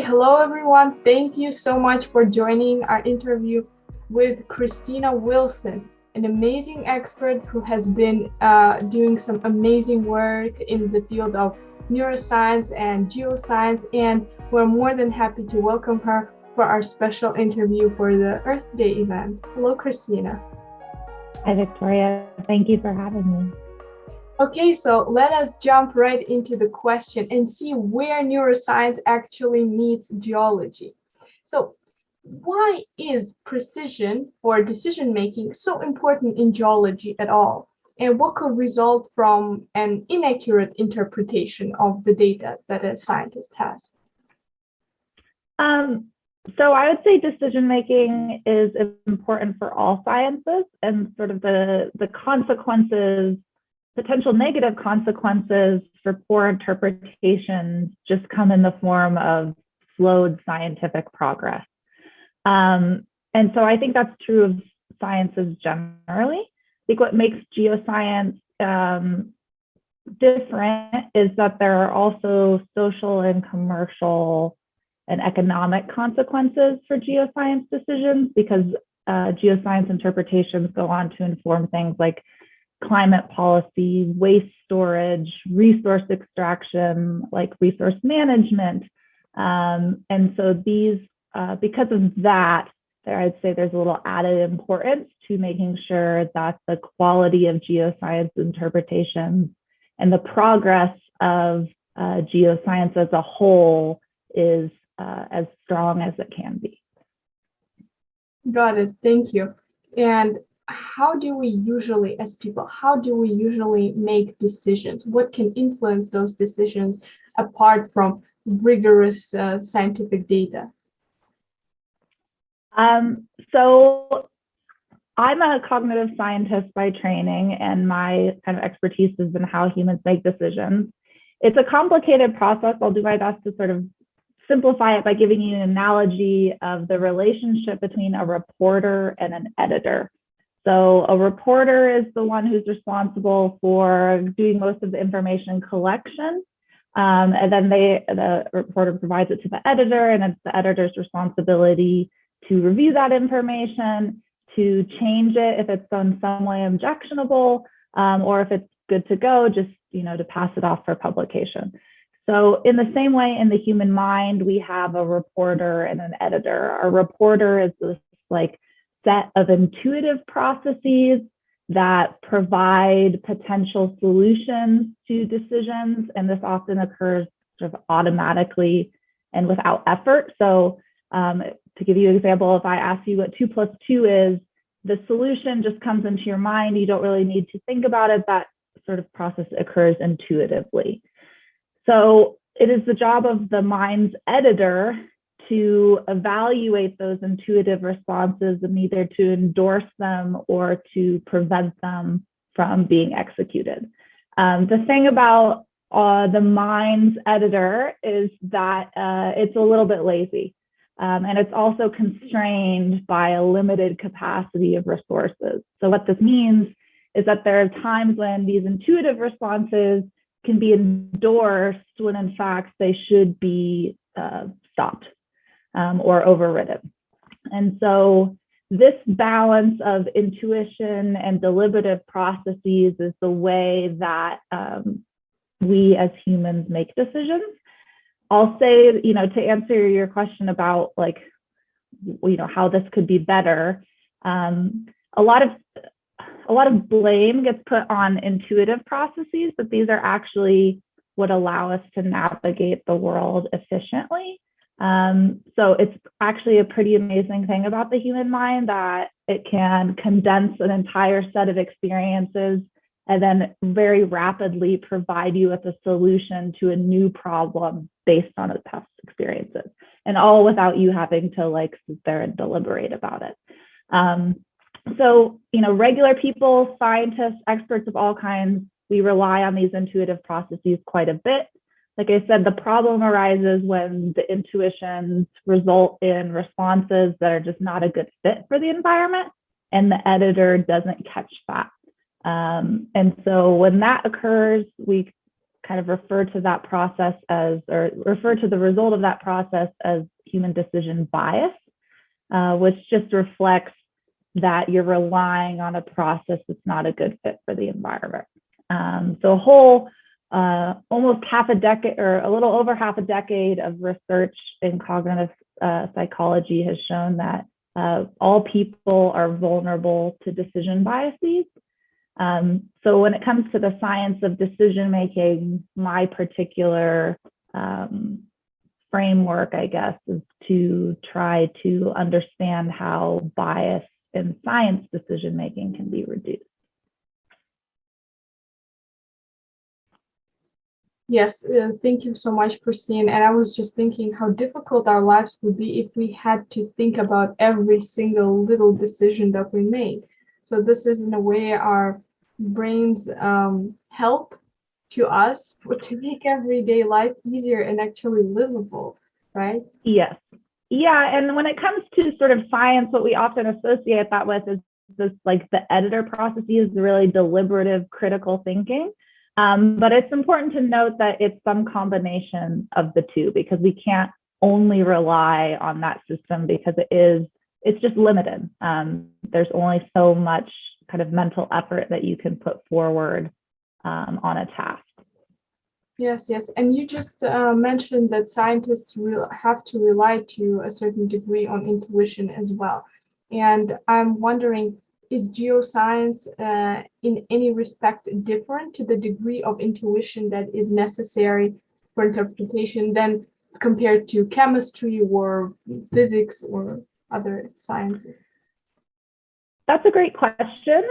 hello everyone. Thank you so much for joining our interview with Cristina Wilson, an amazing expert who has been doing some amazing work in the field of neuroscience and geoscience, and we're more than happy to welcome her for our special interview for the Earth Day event. Hello, Cristina. Hi, Victoria. Thank you for having me. Okay, so let us jump right into the question and see where neuroscience actually meets geology. So why is precision for decision-making so important in geology at all? And what could result from an inaccurate interpretation of the data that a scientist has? So I would say decision-making is important for all sciences, and sort of the consequences, potential negative consequences for poor interpretations just come in the form of slowed scientific progress. And so I think that's true of sciences generally. I think what makes geoscience different is that there are also social and commercial and economic consequences for geoscience decisions, because geoscience interpretations go on to inform things like climate policy, waste storage, resource extraction, like resource management. And so these, because of that, I'd say there's a little added importance to making sure that the quality of geoscience interpretations and the progress of geoscience as a whole is as strong as it can be. Got it. Thank you. And how do we usually, as people, make decisions? What can influence those decisions apart from rigorous scientific data? So I'm a cognitive scientist by training, and my kind of expertise is in how humans make decisions. It's a complicated process. I'll do my best to sort of simplify it by giving you an analogy of the relationship between a reporter and an editor. So a reporter is the one who's responsible for doing most of the information collection. And then the reporter provides it to the editor, and it's the editor's responsibility to review that information, to change it if it's in some way objectionable, or if it's good to go, just to pass it off for publication. So in the same way, in the human mind, we have a reporter and an editor. A reporter is this set of intuitive processes that provide potential solutions to decisions, and this often occurs sort of automatically and without effort. So to give you an example, if I ask you what 2 + 2 is, the solution just comes into your mind. You don't really need to think about it. That sort of process occurs intuitively. So it is the job of the mind's editor to evaluate those intuitive responses and either to endorse them or to prevent them from being executed. The thing about the mind's editor is that it's a little bit lazy, and it's also constrained by a limited capacity of resources. So what this means is that there are times when these intuitive responses can be endorsed when in fact they should be stopped or overridden. And so this balance of intuition and deliberative processes is the way that we as humans make decisions. I'll say, to answer your question about how this could be better, a lot of blame gets put on intuitive processes, but these are actually what allow us to navigate the world efficiently. So it's actually a pretty amazing thing about the human mind that it can condense an entire set of experiences and then very rapidly provide you with a solution to a new problem based on its past experiences, and all without you having to sit there and deliberate about it. So, regular people, scientists, experts of all kinds, we rely on these intuitive processes quite a bit. Like I said, the problem arises when the intuitions result in responses that are just not a good fit for the environment, and the editor doesn't catch that. And so when that occurs, we kind of refer to that process as, or refer to the result of that process as human decision bias, which just reflects that you're relying on a process that's not a good fit for the environment. So a whole almost half a decade, or a little over half a decade of research in cognitive psychology has shown that all people are vulnerable to decision biases. So when it comes to the science of decision making, my particular framework, I guess, is to try to understand how bias in science decision making can be reduced. Yes, thank you so much, Christine. And I was just thinking how difficult our lives would be if we had to think about every single little decision that we made. So this is, in a way, our brains help to us to make everyday life easier and actually livable, right? Yes. Yeah, and when it comes to sort of science, what we often associate that with is this, like the editor processes, really deliberative critical thinking. But it's important to note that it's some combination of the two, because we can't only rely on that system because it's just limited. There's only so much kind of mental effort that you can put forward on a task. Yes, yes. And you just mentioned that scientists have to rely to a certain degree on intuition as well. And I'm wondering, is geoscience in any respect different to the degree of intuition that is necessary for interpretation than compared to chemistry or physics or other sciences? That's a great question.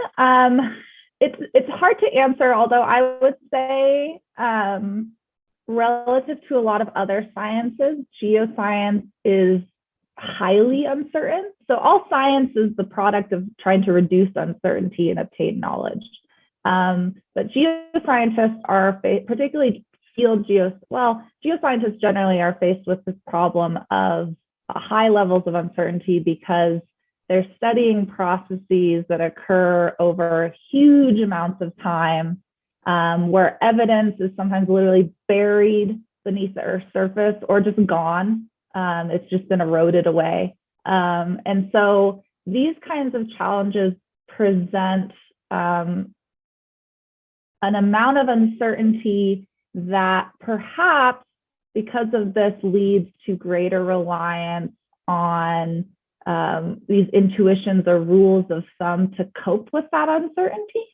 It's hard to answer, although I would say relative to a lot of other sciences, geoscience is highly uncertain. So all science is the product of trying to reduce uncertainty and obtain knowledge. But geoscientists are, particularly geoscientists generally are faced with this problem of high levels of uncertainty because they're studying processes that occur over huge amounts of time, where evidence is sometimes literally buried beneath the Earth's surface or just gone. It's just been eroded away. And so these kinds of challenges present an amount of uncertainty that perhaps because of this leads to greater reliance on these intuitions or rules of thumb to cope with that uncertainty.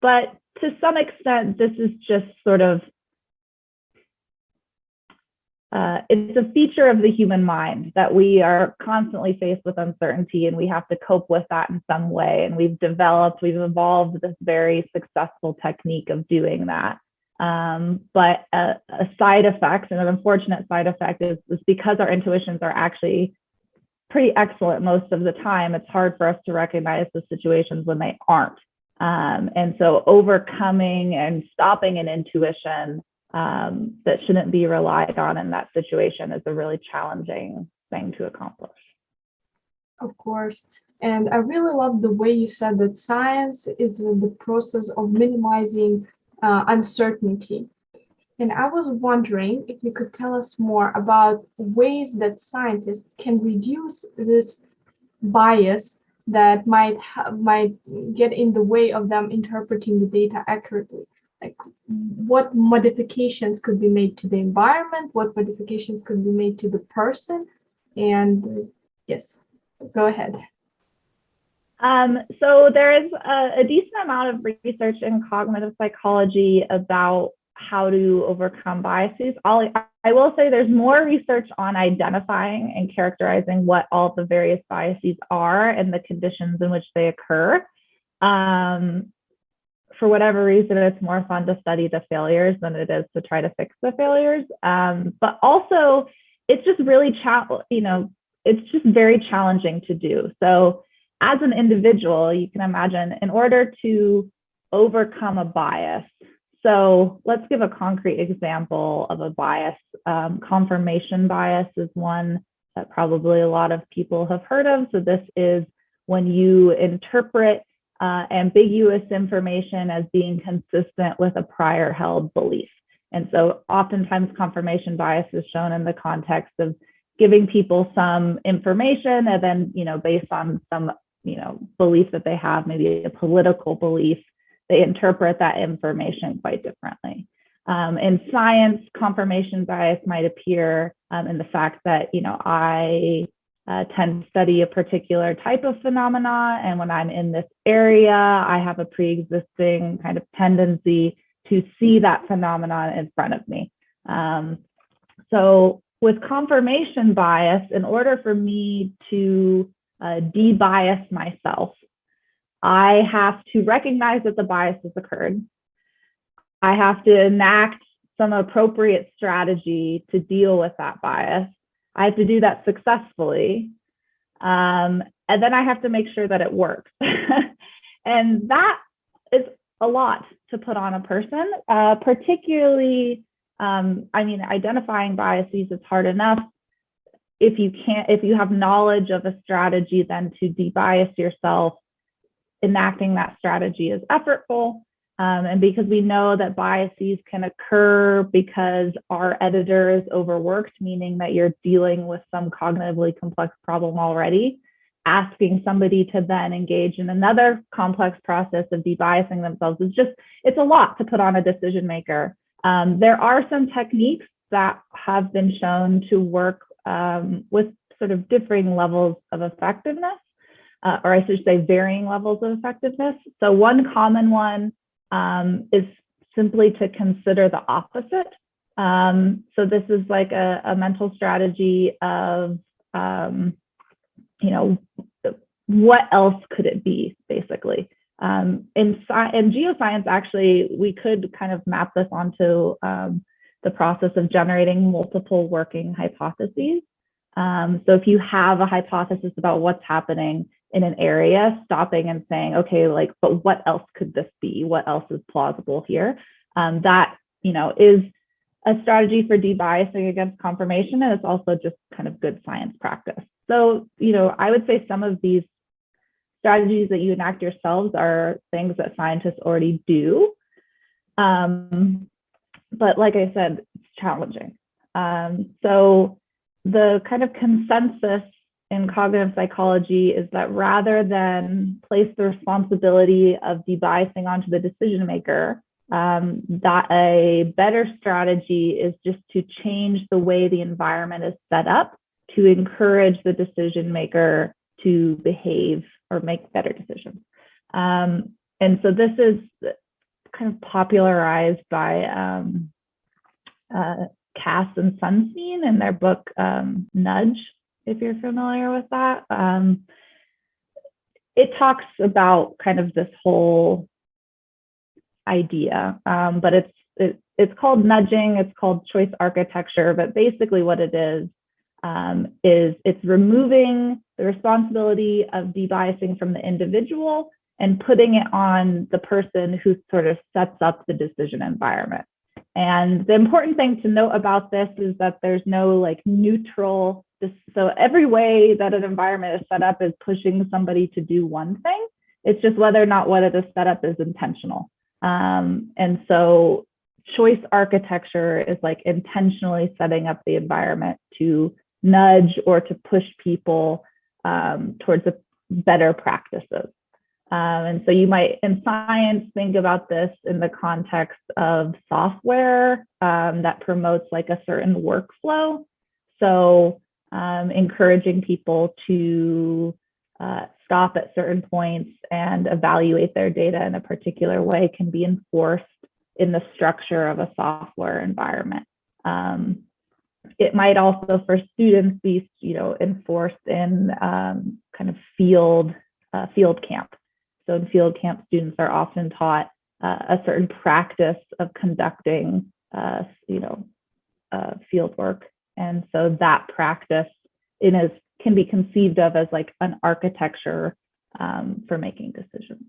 But to some extent, this is just sort of, it's a feature of the human mind that we are constantly faced with uncertainty and we have to cope with that in some way. And we've evolved this very successful technique of doing that. But a side effect, and an unfortunate side effect, is because our intuitions are actually pretty excellent most of the time, it's hard for us to recognize the situations when they aren't. And so overcoming and stopping an intuition that shouldn't be relied on in that situation is a really challenging thing to accomplish. Of course. And I really love the way you said that science is the process of minimizing uncertainty. And I was wondering if you could tell us more about ways that scientists can reduce this bias that might get in the way of them interpreting the data accurately. Like, what modifications could be made to the environment? What modifications could be made to the person? And yes, go ahead. So there is a decent amount of research in cognitive psychology about how to overcome biases. I will say there's more research on identifying and characterizing what all the various biases are and the conditions in which they occur. For whatever reason, it's more fun to study the failures than it is to try to fix the failures. But also, it's just really, it's just very challenging to do. So as an individual, you can imagine, in order to overcome a bias, so let's give a concrete example of a bias. Confirmation bias is one that probably a lot of people have heard of. So this is when you interpret ambiguous information as being consistent with a prior held belief. And so oftentimes confirmation bias is shown in the context of giving people some information and then, based on some, belief that they have, maybe a political belief, they interpret that information quite differently. In science, confirmation bias might appear in the fact that, I tend to study a particular type of phenomena, and when I'm in this area, I have a pre-existing kind of tendency to see that phenomenon in front of me. So with confirmation bias, in order for me to de-bias myself, I have to recognize that the bias has occurred. I have to enact some appropriate strategy to deal with that bias. I have to do that successfully. And then I have to make sure that it works. And that is a lot to put on a person, particularly, identifying biases is hard enough. If you have knowledge of a strategy, then to de-bias yourself, enacting that strategy is effortful. And because we know that biases can occur because our editor is overworked, meaning that you're dealing with some cognitively complex problem already, asking somebody to then engage in another complex process of de-biasing themselves it's a lot to put on a decision maker. There are some techniques that have been shown to work with sort of differing levels of effectiveness, or I should say varying levels of effectiveness. So one common one is simply to consider the opposite. So this is like a mental strategy of, what else could it be, basically. In geoscience, actually, we could kind of map this onto the process of generating multiple working hypotheses. So if you have a hypothesis about what's happening in an area, stopping and saying, okay, but what else could this be? What else is plausible here? That, is a strategy for de-biasing against confirmation, and it's also just kind of good science practice. So, I would say some of these strategies that you enact yourselves are things that scientists already do. But like I said, it's challenging. So the kind of consensus in cognitive psychology is that rather than place the responsibility of de-biasing onto the decision maker, that a better strategy is just to change the way the environment is set up to encourage the decision maker to behave or make better decisions. And so this is kind of popularized by Cass and Sunstein in their book, Nudge, if you're familiar with that. It talks about kind of this whole idea, but it's called nudging, it's called choice architecture, but basically what it is it's removing the responsibility of de-biasing from the individual and putting it on the person who sort of sets up the decision environment. And the important thing to note about this is that there's no neutral, so every way that an environment is set up is pushing somebody to do one thing. It's just whether or not what it is set up is intentional. And so choice architecture is intentionally setting up the environment to nudge or to push people towards better practices. And so you might, in science, think about this in the context of software that promotes a certain workflow. So encouraging people to stop at certain points and evaluate their data in a particular way can be enforced in the structure of a software environment. It might also, for students, be enforced in kind of field camp. So in field camp, students are often taught a certain practice of conducting field work, and so that practice can be conceived of as an architecture for making decisions.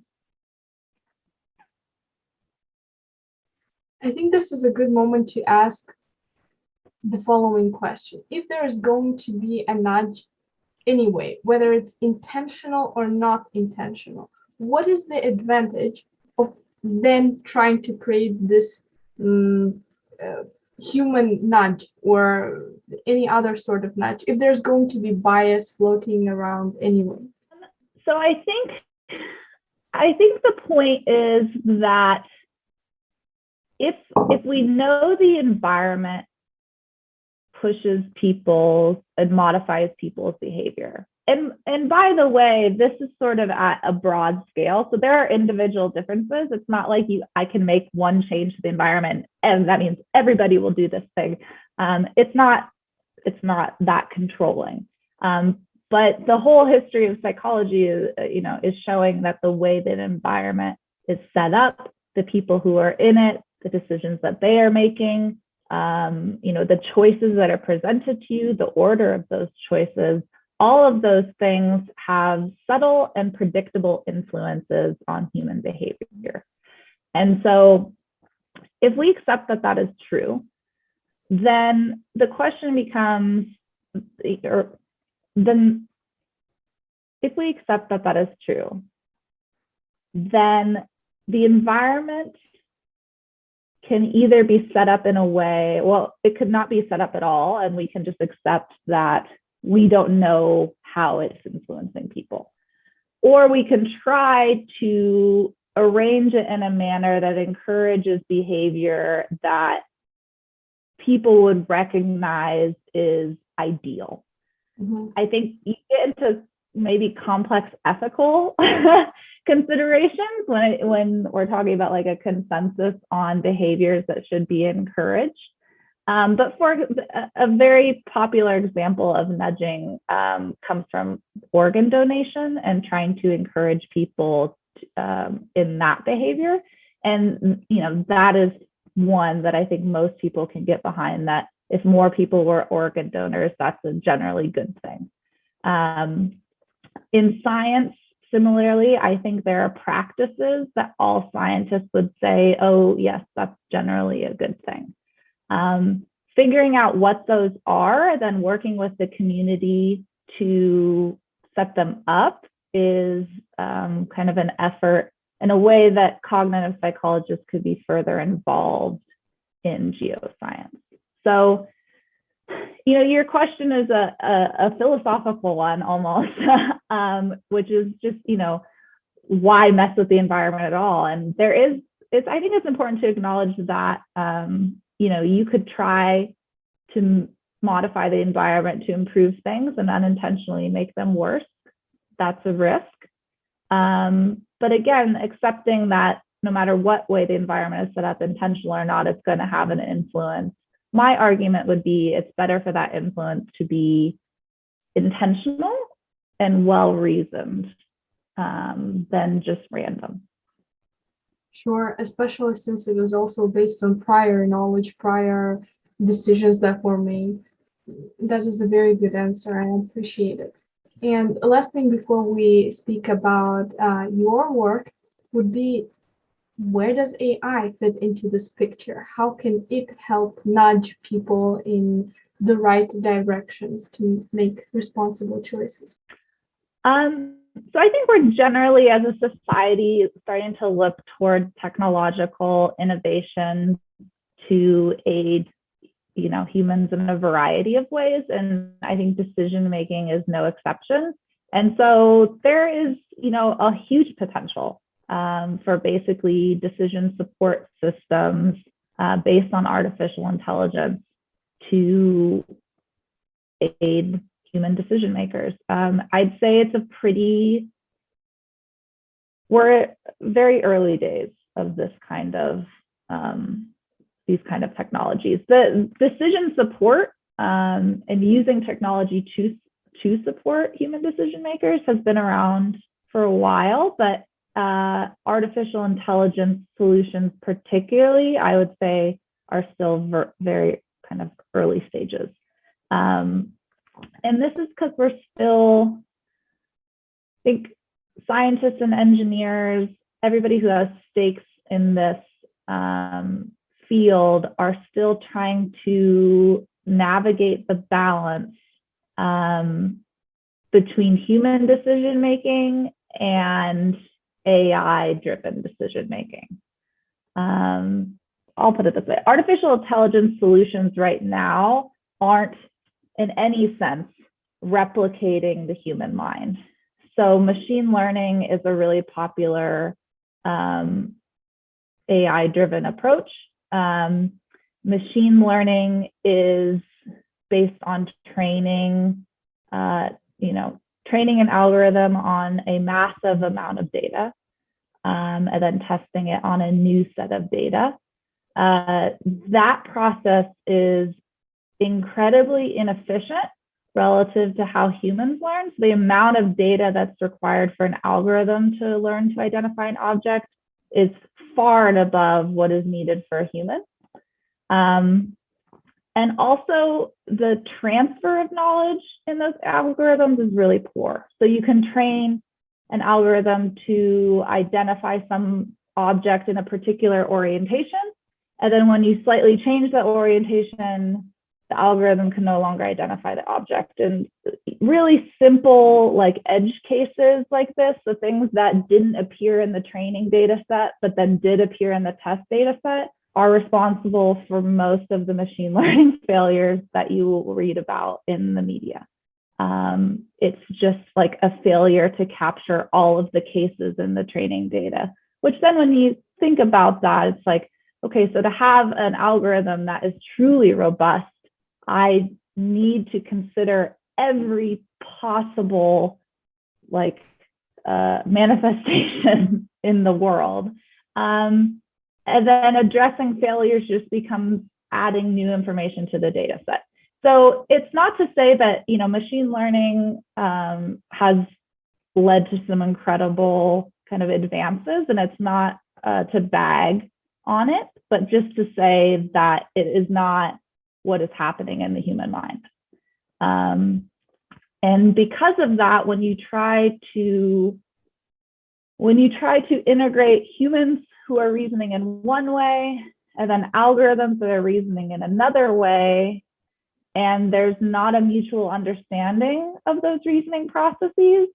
I think this is a good moment to ask the following question. If there is going to be a nudge anyway, whether it's intentional or not intentional, what is the advantage of then trying to create this human nudge or any other sort of nudge if there's going to be bias floating around anyway? So I think the point is that if we know the environment pushes people and modifies people's behavior, and by the way, this is sort of at a broad scale. So there are individual differences. It's not like I can make one change to the environment and that means everybody will do this thing. It's not that controlling. But the whole history of psychology is showing that the way that environment is set up, the people who are in it, the decisions that they are making, the choices that are presented to you, the order of those choices, all of those things have subtle and predictable influences on human behavior. And so if we accept that that is true, then the question becomes, then if we accept that that is true, then the environment can either be set up in a way, well, it could not be set up at all, and we can just accept that we don't know how it's influencing people. Or we can try to arrange it in a manner that encourages behavior that people would recognize is ideal. Mm-hmm. I think you get into maybe complex ethical considerations when we're talking about like a consensus on behaviors that should be encouraged. But for a very popular example of nudging comes from organ donation and trying to encourage people in that behavior. And, that is one that I think most people can get behind, that if more people were organ donors, that's a generally good thing. In science, similarly, I think there are practices that all scientists would say, oh, yes, that's generally a good thing. Figuring out what those are, then working with the community to set them up is kind of an effort in a way that cognitive psychologists could be further involved in geoscience. So, your question is a philosophical one almost, which is just, why mess with the environment at all? And I think it's important to acknowledge that, you could try to modify the environment to improve things and unintentionally make them worse. That's a risk. But again, accepting that no matter what way the environment is set up, intentional or not, it's going to have an influence. My argument would be it's better for that influence to be intentional and well-reasoned than just random. Sure, especially since it is also based on prior knowledge, prior decisions that were made. That is a very good answer. I appreciate it. And the last thing before we speak about your work would be, where does AI fit into this picture? How can it help nudge people in the right directions to make responsible choices? So I think we're generally, as a society, starting to look toward technological innovation to aid, humans in a variety of ways. And I think decision making is no exception. And so there is, a huge potential for basically decision support systems based on artificial intelligence to aid human decision makers. I'd say we're very early days of this kind of these kind of technologies. The decision support and using technology to support human decision makers has been around for a while, but artificial intelligence solutions particularly, I would say, are still very kind of early stages. And this is because we're still, I think, scientists and engineers, everybody who has stakes in this field are still trying to navigate the balance between human decision making and AI-driven decision making. I'll put it this way. Artificial intelligence solutions right now aren't in any sense replicating the human mind. So machine learning is a really popular AI-driven approach. Machine learning is based on training an algorithm on a massive amount of data, and then testing it on a new set of data. That process is incredibly inefficient relative to how humans learn. So the amount of data that's required for an algorithm to learn to identify an object is far and above what is needed for a human. And also the transfer of knowledge in those algorithms is really poor. So you can train an algorithm to identify some object in a particular orientation. And then when you slightly change that orientation, the algorithm can no longer identify the object. And really simple like edge cases like this, the things that didn't appear in the training data set, but then did appear in the test data set, are responsible for most of the machine learning failures that you will read about in the media. It's just like a failure to capture all of the cases in the training data, which then when you think about that, it's like, okay, so to have an algorithm that is truly robust, I need to consider every possible manifestation in the world. And then addressing failures just becomes adding new information to the data set. So it's not to say that, machine learning has led to some incredible kind of advances, and it's not to bag on it, but just to say that it is not what is happening in the human mind. And because of that, when you try to integrate humans who are reasoning in one way, and then algorithms that are reasoning in another way, and there's not a mutual understanding of those reasoning processes,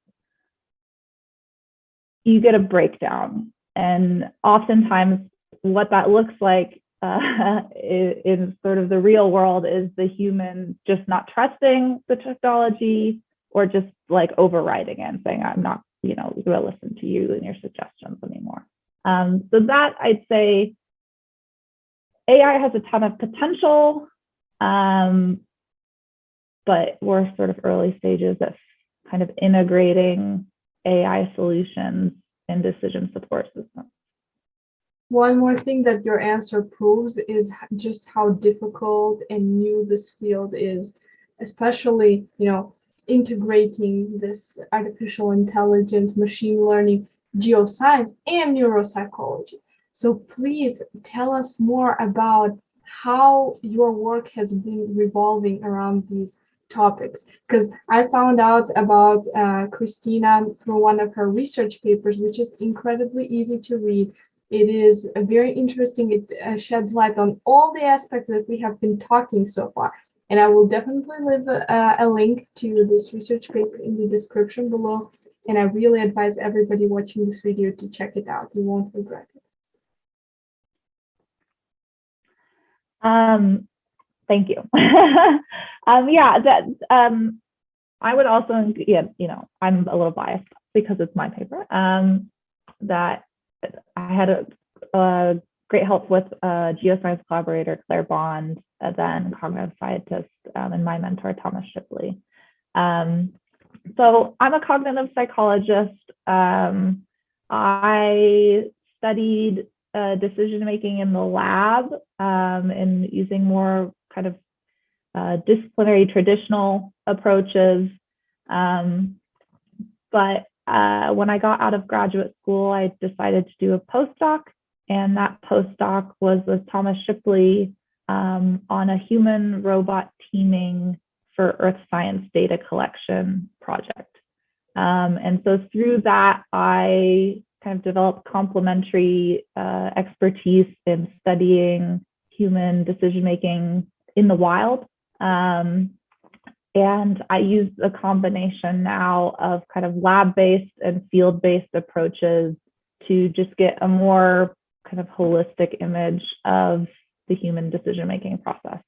you get a breakdown. And oftentimes what that looks like in sort of the real world is the human just not trusting the technology, or just like overriding it and saying, I'm not, going to listen to you and your suggestions anymore. So that, I'd say, AI has a ton of potential, but we're sort of early stages of kind of integrating AI solutions in decision support systems. One more thing that your answer proves is just how difficult and new this field is, especially, integrating this artificial intelligence, machine learning, geoscience, and neuropsychology. So please tell us more about how your work has been revolving around these topics, because I found out about Cristina through one of her research papers, which is incredibly easy to read. It is very interesting. It sheds light on all the aspects that we have been talking so far. And I will definitely leave a link to this research paper in the description below. And I really advise everybody watching this video to check it out. You won't regret it. Thank you. I would also, I'm a little biased because it's my paper, that I had a great help with geoscience collaborator, Claire Bond, and then cognitive scientist, and my mentor, Thomas Shipley. So I'm a cognitive psychologist. I studied decision-making in the lab, and using more kind of disciplinary traditional approaches. But when I got out of graduate school, I decided to do a postdoc, and that postdoc was with Thomas Shipley on a human robot teaming for earth science data collection project. And so through that, I kind of developed complementary expertise in studying human decision-making in the wild. And I use a combination now of kind of lab-based and field-based approaches to just get a more kind of holistic image of the human decision-making process.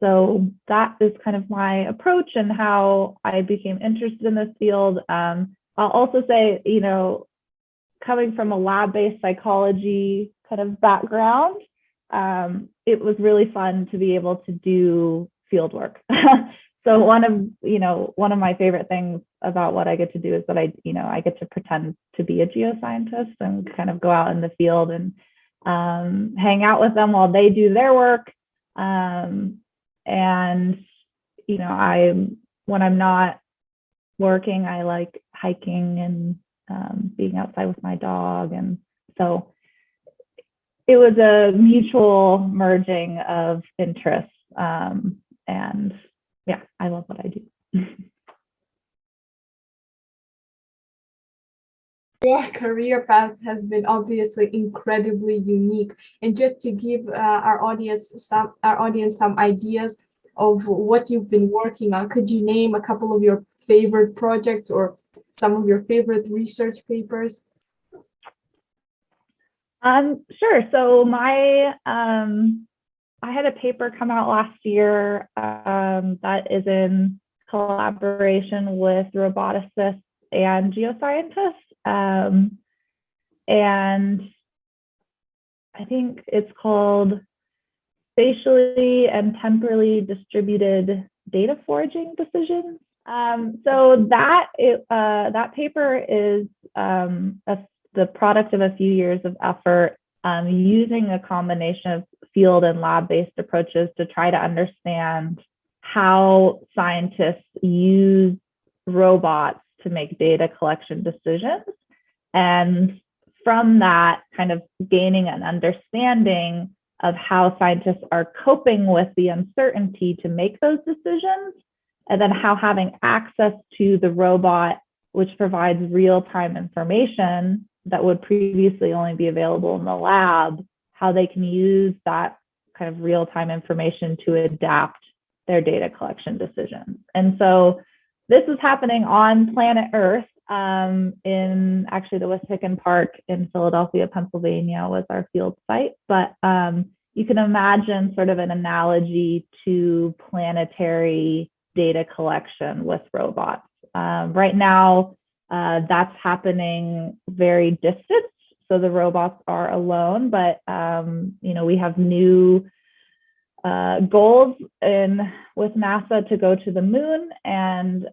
So that is kind of my approach and how I became interested in this field. I'll also say, you know, coming from a lab-based psychology kind of background, it was really fun to be able to do field work. So one of my favorite things about what I get to do is that I get to pretend to be a geoscientist and kind of go out in the field and hang out with them while they do their work. And, you know, when I'm not working, I like hiking and being outside with my dog. And so it was a mutual merging of interests. And yeah, I love what I do. Your career path has been obviously incredibly unique. And just to give our audience some ideas of what you've been working on, could you name a couple of your favorite projects or some of your favorite research papers? Sure. So I had a paper come out last year that is in collaboration with roboticists and geoscientists. And I think it's called Spatially and Temporally Distributed Data Foraging Decisions. So that paper is the product of a few years of effort using a combination of field and lab-based approaches to try to understand how scientists use robots to make data collection decisions. And from that, kind of gaining an understanding of how scientists are coping with the uncertainty to make those decisions, and then how having access to the robot, which provides real-time information that would previously only be available in the lab, how they can use that kind of real-time information to adapt their data collection decisions. And so this is happening on planet Earth in actually the Wissahickon Park in Philadelphia, Pennsylvania was our field site. But you can imagine sort of an analogy to planetary data collection with robots. Right now, that's happening very distant. So the robots are alone, but we have new goals with NASA to go to the moon, and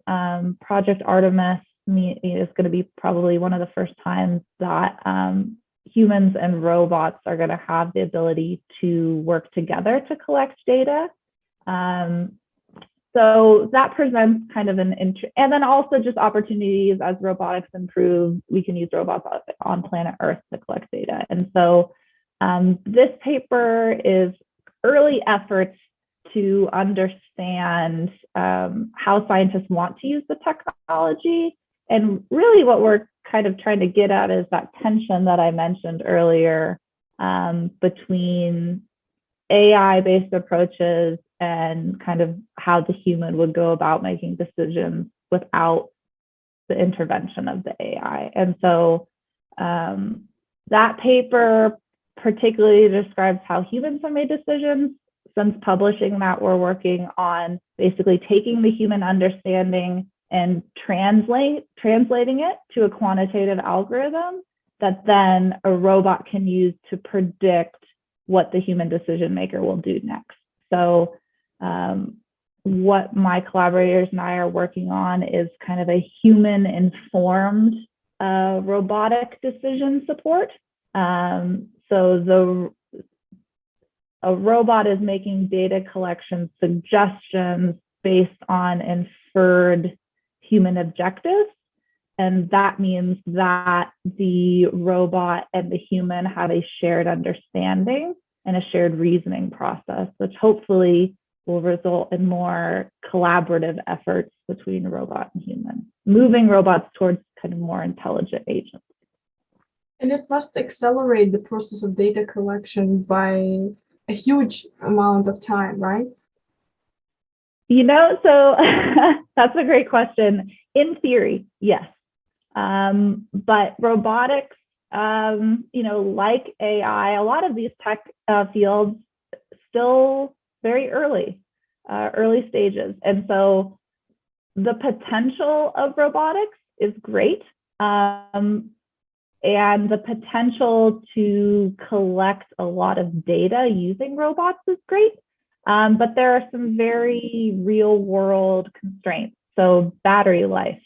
Project Artemis is going to be probably one of the first times that humans and robots are going to have the ability to work together to collect data. So that presents kind of and then also just opportunities as robotics improve, we can use robots on planet Earth to collect data. And so this paper is early efforts to understand how scientists want to use the technology. And really what we're kind of trying to get at is that tension that I mentioned earlier between AI-based approaches and kind of how the human would go about making decisions without the intervention of the AI. And so that paper particularly describes how humans have made decisions. Since publishing that, we're working on basically taking the human understanding and translating it to a quantitative algorithm that then a robot can use to predict what the human decision maker will do next. So what my collaborators and I are working on is kind of a human-informed robotic decision support. So a robot is making data collection suggestions based on inferred human objectives. And that means that the robot and the human have a shared understanding and a shared reasoning process, which hopefully will result in more collaborative efforts between robot and human, moving robots towards kind of more intelligent agents. And it must accelerate the process of data collection by a huge amount of time, right? So that's a great question. In theory, yes. But robotics, like AI, a lot of these tech fields still very early stages. And so the potential of robotics is great. And the potential to collect a lot of data using robots is great. But there are some very real world constraints. So battery life,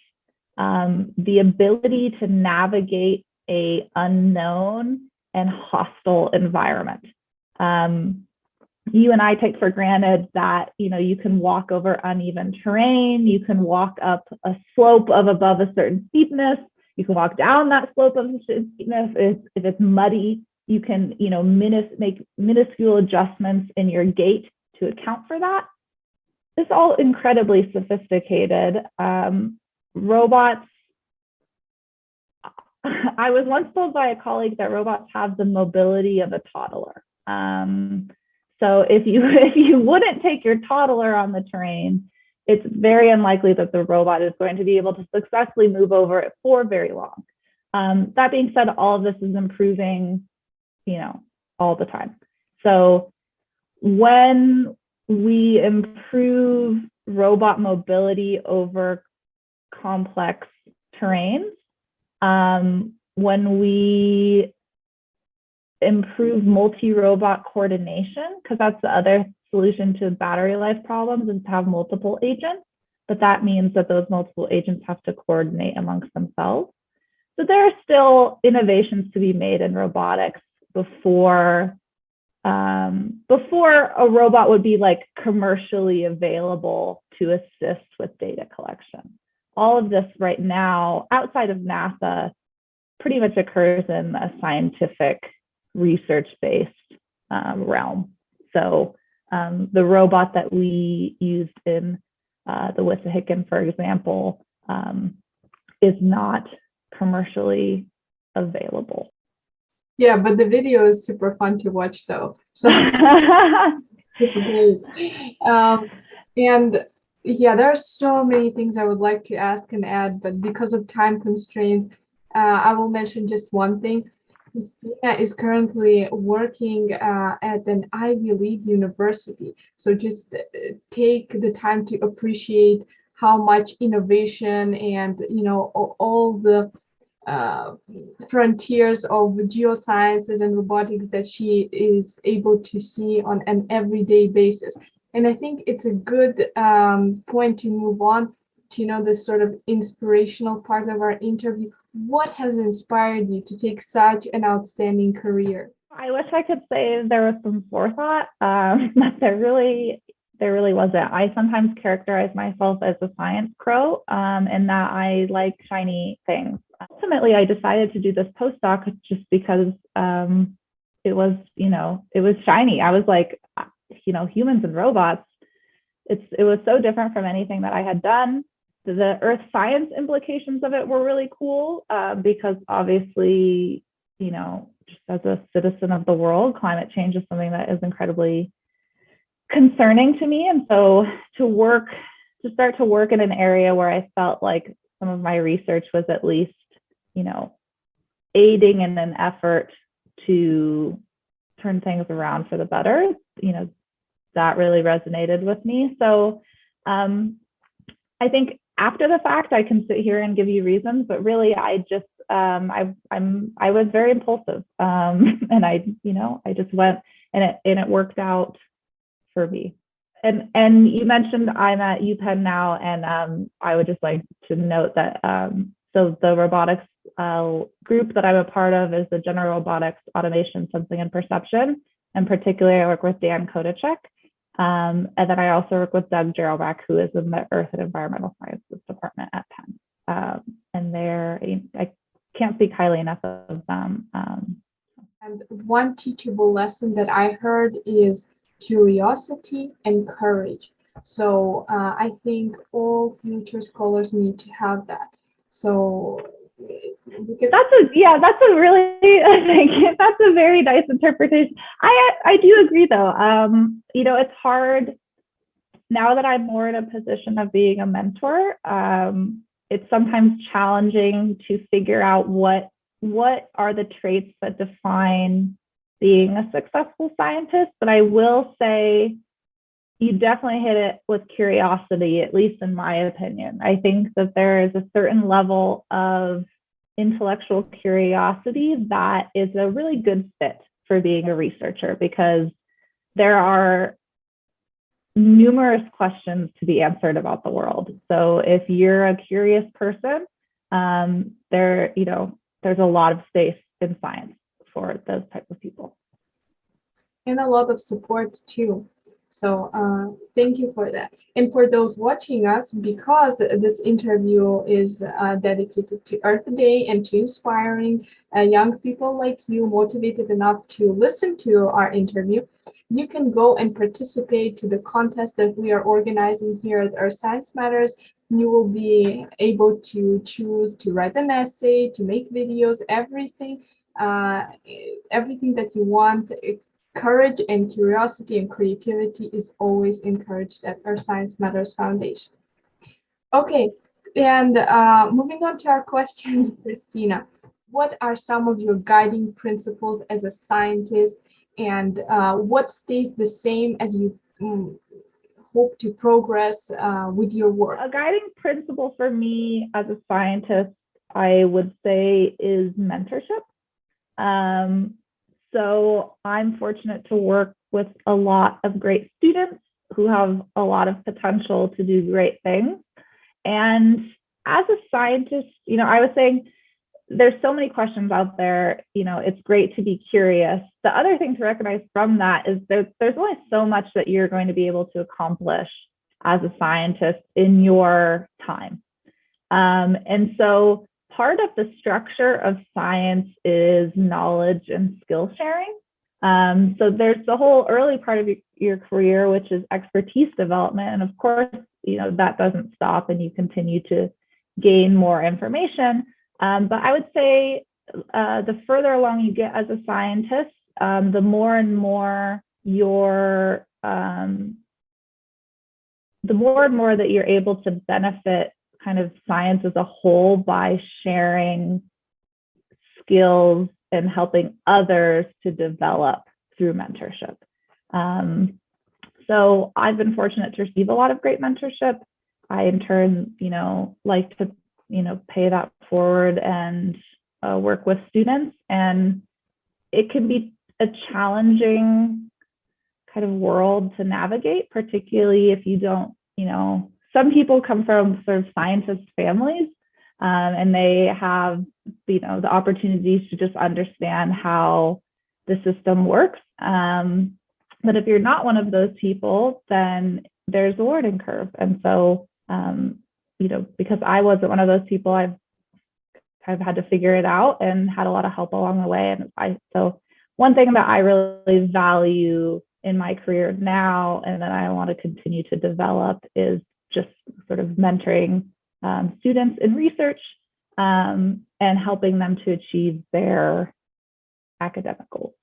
the ability to navigate a unknown and hostile environment. You and I take for granted that, you can walk over uneven terrain, you can walk up a slope of above a certain steepness, you can walk down that slope of a certain steepness. If it's muddy, you can, make minuscule adjustments in your gait to account for that. It's all incredibly sophisticated. Robots, I was once told by a colleague that robots have the mobility of a toddler. So if you wouldn't take your toddler on the terrain, it's very unlikely that the robot is going to be able to successfully move over it for very long. That being said, all of this is improving, all the time. So when we improve robot mobility over complex terrains, when we improve multi-robot coordination, because that's the other solution to battery life problems, is to have multiple agents, but that means that those multiple agents have to coordinate amongst themselves. So there are still innovations to be made in robotics before a robot would be like commercially available to assist with data collection. All of this right now, outside of NASA, pretty much occurs in a scientific research-based realm. So the robot that we used in the Wissahickon, for example, is not commercially available. Yeah, but the video is super fun to watch though. So it's great. And yeah, there are so many things I would like to ask and add, but because of time constraints, I will mention just one thing. Cristina is currently working at an Ivy League university. So just take the time to appreciate how much innovation and, all the frontiers of geosciences and robotics that she is able to see on an everyday basis. And I think it's a good point to move on to, this sort of inspirational part of our interview. What has inspired you to take such an outstanding career? I wish I could say there was some forethought, but there really wasn't. I sometimes characterize myself as a science crow, in that I like shiny things. Ultimately, I decided to do this postdoc just because it was shiny. I was like, humans and robots. It was so different from anything that I had done. The earth science implications of it were really cool because obviously, just as a citizen of the world, climate change is something that is incredibly concerning to me. And so to start to work in an area where I felt like some of my research was at least, aiding in an effort to turn things around for the better, that really resonated with me. So I think after the fact, I can sit here and give you reasons, but really I just, I was very impulsive. And I just went and it worked out for me. And you mentioned I'm at UPenn now, and I would just like to note that so the robotics group that I'm a part of is the General Robotics Automation, Sensing, and Perception. In particular, I work with Dan Kodacek. And then I also work with Doug Gerelbach, who is in the Earth and Environmental Sciences Department at Penn. And I can't speak highly enough of them. And one teachable lesson that I heard is curiosity and courage. So I think all future scholars need to have that. So that's a very nice interpretation. I do agree though. It's hard now that I'm more in a position of being a mentor. it's sometimes challenging to figure out what are the traits that define being a successful scientist. But I will say you definitely hit it with curiosity, at least in my opinion. I think that there is a certain level of intellectual curiosity that is a really good fit for being a researcher, because there are numerous questions to be answered about the world. So if you're a curious person, there's a lot of space in science for those types of people. And a lot of support too. So thank you for that. And for those watching us, because this interview is dedicated to Earth Day and to inspiring young people like you motivated enough to listen to our interview, you can go and participate to the contest that we are organizing here at Earth Science Matters. You will be able to choose to write an essay, to make videos, everything that you want. Courage and curiosity and creativity is always encouraged at Earth Science Matters Foundation. Okay, and moving on to our questions, Cristina, what are some of your guiding principles as a scientist, and what stays the same as you hope to progress with your work? A guiding principle for me as a scientist, I would say, is mentorship. So I'm fortunate to work with a lot of great students who have a lot of potential to do great things. And as a scientist, I was saying there's so many questions out there. It's great to be curious. The other thing to recognize from that is there's only so much that you're going to be able to accomplish as a scientist in your time. And so part of the structure of science is knowledge and skill sharing. So there's the whole early part of your career, which is expertise development. And of course, that doesn't stop and you continue to gain more information. But I would say the further along you get as a scientist, the more and more that you're able to benefit kind of science as a whole by sharing skills and helping others to develop through mentorship. So I've been fortunate to receive a lot of great mentorship. I in turn, like to, pay that forward and work with students. And it can be a challenging kind of world to navigate, particularly if you don't, some people come from sort of scientist families, and they have, the opportunities to just understand how the system works. But if you're not one of those people, then there's a learning curve. And so, because I wasn't one of those people, I've kind of had to figure it out and had a lot of help along the way. And so one thing that I really value in my career now, and that I want to continue to develop, is just sort of mentoring students in research and helping them to achieve their academic goals.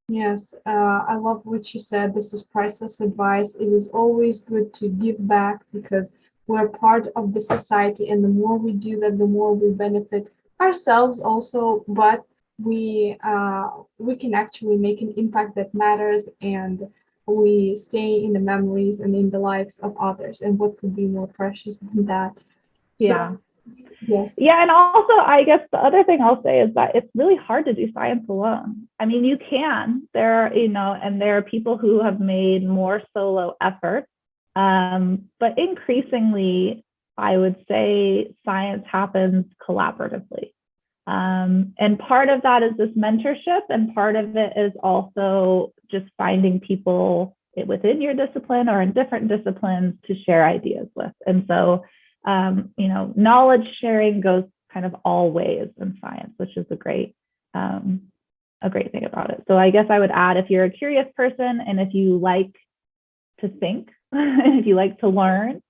Yes, I love what you said. This is priceless advice. It is always good to give back because we're part of the society, and the more we do that, the more we benefit ourselves also, but we can actually make an impact that matters, and we stay in the memories and in the lives of others. And what could be more precious than that? Yeah. So, yes. Yeah, and also I guess the other thing I'll say is that it's really hard to do science alone. I mean, you can. There are people who have made more solo efforts, but increasingly, I would say science happens collaboratively. And part of that is this mentorship, and part of it is also just finding people within your discipline or in different disciplines to share ideas with. And so, knowledge sharing goes kind of all ways in science, which is a great thing about it. So I guess I would add, if you're a curious person and if you like to think and if you like to learn,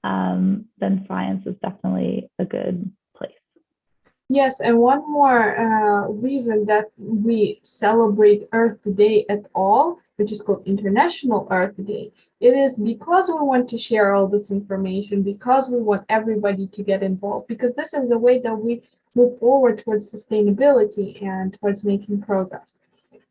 then science is definitely a good place. Yes, and one more reason that we celebrate Earth Day at all which is called International Earth Day. It is because we want to share all this information, because we want everybody to get involved, because this is the way that we move forward towards sustainability and towards making progress.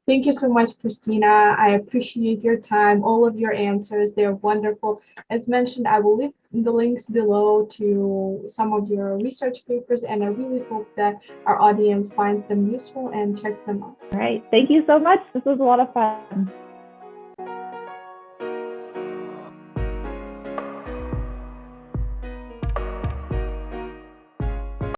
Thank you so much, Cristina. I appreciate your time, all of your answers. They're wonderful. As mentioned, I will leave the links below to some of your research papers, and I really hope that our audience finds them useful and checks them out. All right. Thank you so much. This was a lot of fun.